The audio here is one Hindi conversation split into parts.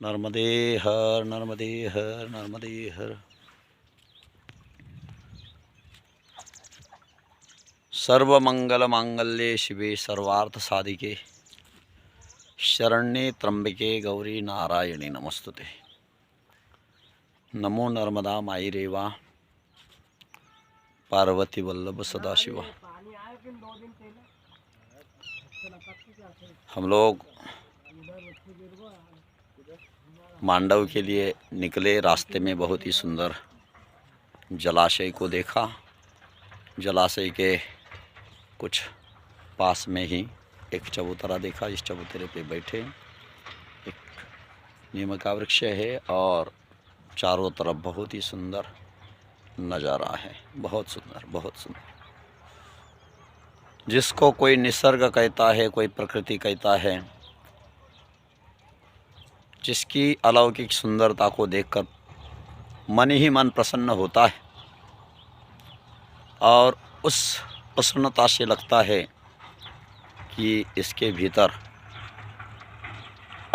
नर्मदे हर नर्मदे हर नर्मदे हर। सर्वमंगल मांगल्ये शिवे सर्वार्थ साधिके शरण्ये त्र्यंबके गौरी नारायणी नमस्तुते। नमो नर्मदा माई रेवा पार्वती वल्लभ सदाशिवा। हम लोग मांडव के लिए निकले। रास्ते में बहुत ही सुंदर जलाशय को देखा। जलाशय के कुछ पास में ही एक चबूतरा देखा। इस चबूतरे पे बैठे। एक नीम का वृक्ष है और चारों तरफ बहुत ही सुंदर नज़ारा है। बहुत सुंदर, बहुत सुंदर। जिसको कोई निसर्ग कहता है, कोई प्रकृति कहता है, जिसकी अलौकिक सुंदरता को देखकर मन ही मन प्रसन्न होता है और उस प्रसन्नता से लगता है कि इसके भीतर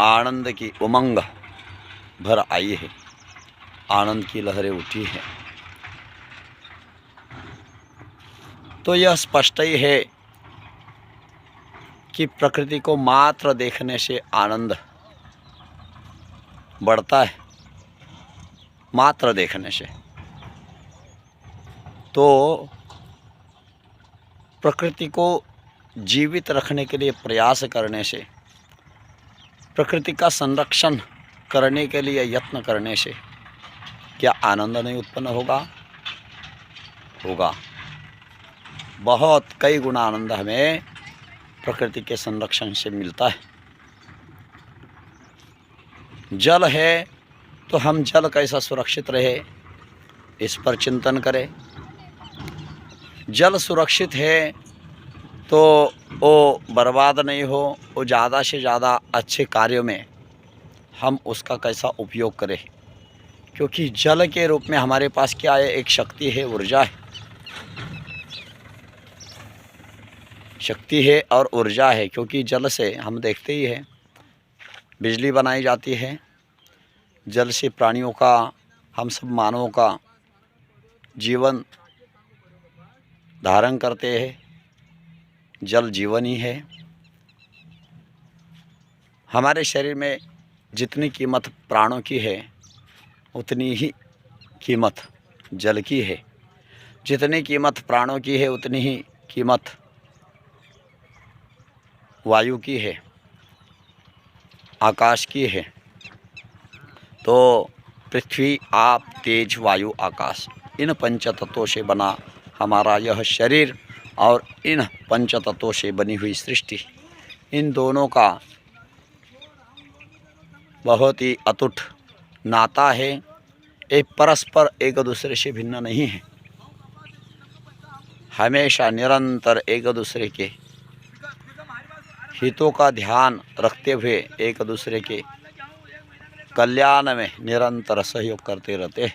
आनंद की उमंग भर आई है, आनंद की लहरें उठी हैं। तो यह स्पष्ट ही है कि प्रकृति को मात्र देखने से आनंद बढ़ता है। मात्र देखने से तो प्रकृति को जीवित रखने के लिए प्रयास करने से, प्रकृति का संरक्षण करने के लिए यत्न करने से क्या आनंद नहीं उत्पन्न होगा? होगा। बहुत कई गुना आनंद हमें प्रकृति के संरक्षण से मिलता है। जल है तो हम जल कैसा सुरक्षित रहे, इस पर चिंतन करें। जल सुरक्षित है तो वो बर्बाद नहीं हो, वो ज़्यादा से ज़्यादा अच्छे कार्यों में हम उसका कैसा उपयोग करें। क्योंकि जल के रूप में हमारे पास क्या है? एक शक्ति है, ऊर्जा है। शक्ति है और ऊर्जा है। क्योंकि जल से हम देखते ही हैं बिजली बनाई जाती है। जल से प्राणियों का, हम सब मानवों का जीवन धारण करते हैं। जल जीवन ही है। हमारे शरीर में जितनी कीमत प्राणों की है उतनी ही कीमत जल की है। जितनी कीमत प्राणों की है उतनी ही कीमत वायु की है, आकाश की है। तो पृथ्वी, आप, तेज, वायु, आकाश, इन पंच तत्वों से बना हमारा यह शरीर और इन पंच तत्वों से बनी हुई सृष्टि, इन दोनों का बहुत ही अटूट नाता है। ये परस्पर एक दूसरे से भिन्न नहीं है। हमेशा निरंतर एक दूसरे के हितों का ध्यान रखते हुए एक दूसरे के कल्याण में निरंतर सहयोग करते रहते हैं।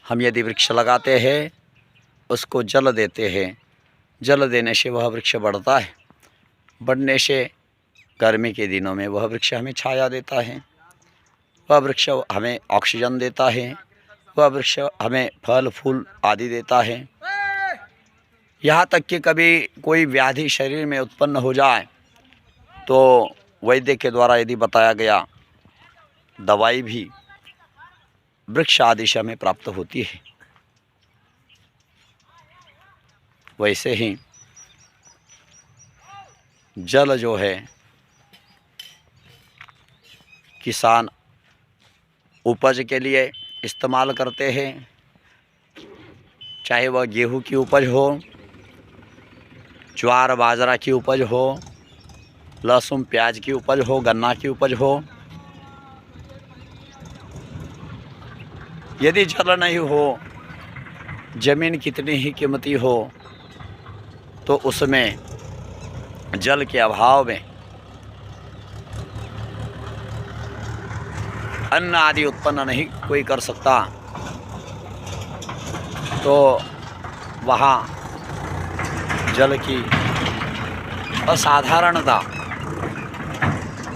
हम यदि वृक्ष लगाते हैं, उसको जल देते हैं, जल देने से वह वृक्ष बढ़ता है। बढ़ने से गर्मी के दिनों में वह वृक्ष हमें छाया देता है, वह वृक्ष हमें ऑक्सीजन देता है, वह वृक्ष हमें फल फूल आदि देता है। यहाँ तक कि कभी कोई व्याधि शरीर में उत्पन्न हो जाए तो वैद्य के द्वारा यदि बताया गया दवाई भी वृक्ष आदि से हमें प्राप्त होती है। वैसे ही जल जो है किसान उपज के लिए इस्तेमाल करते हैं। चाहे वह गेहूं की उपज हो, ज्वार बाजरा की उपज हो, लहसुन प्याज की उपज हो, गन्ना की उपज हो। यदि जल नहीं हो, जमीन कितनी ही कीमती हो, तो उसमें जल के अभाव में अन्न आदि उत्पन्न नहीं कोई कर सकता। तो वहाँ जल की असाधारणता,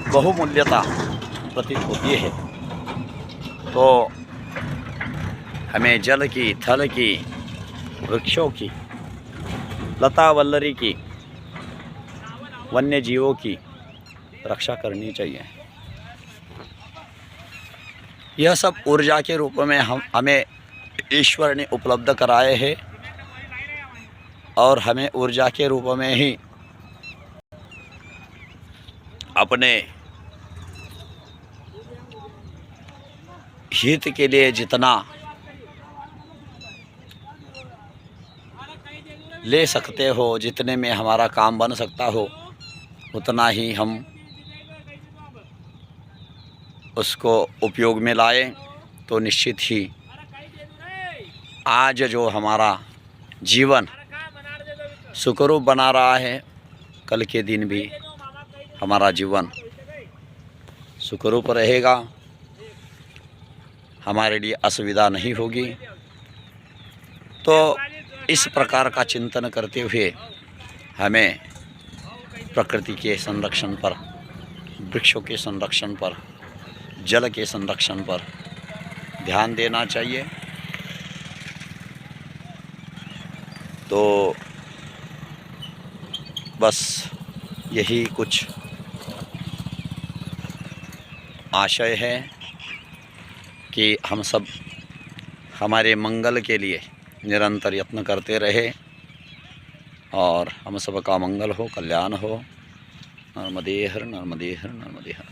बहुमूल्यता प्रतीत होती है। तो हमें जल की, थल की, वृक्षों की, लता वल्लरी की, वन्य जीवों की रक्षा करनी चाहिए। यह सब ऊर्जा के रूप में हमें ईश्वर ने उपलब्ध कराए हैं और हमें ऊर्जा के रूप में ही अपने हित के लिए जितना ले सकते हो, जितने में हमारा काम बन सकता हो, उतना ही हम उसको उपयोग में लाएं तो निश्चित ही आज जो हमारा जीवन सुखरूप बना रहा है, कल के दिन भी हमारा जीवन सुखरूप रहेगा, हमारे लिए असुविधा नहीं होगी। तो इस प्रकार का चिंतन करते हुए हमें प्रकृति के संरक्षण पर, वृक्षों के संरक्षण पर, जल के संरक्षण पर ध्यान देना चाहिए। तो बस यही कुछ आशय है कि हम सब हमारे मंगल के लिए निरंतर यत्न करते रहे और हम सब का मंगल हो, कल्याण हो। नर्मदे हर, नर्मदे हर, नर्मदे हर।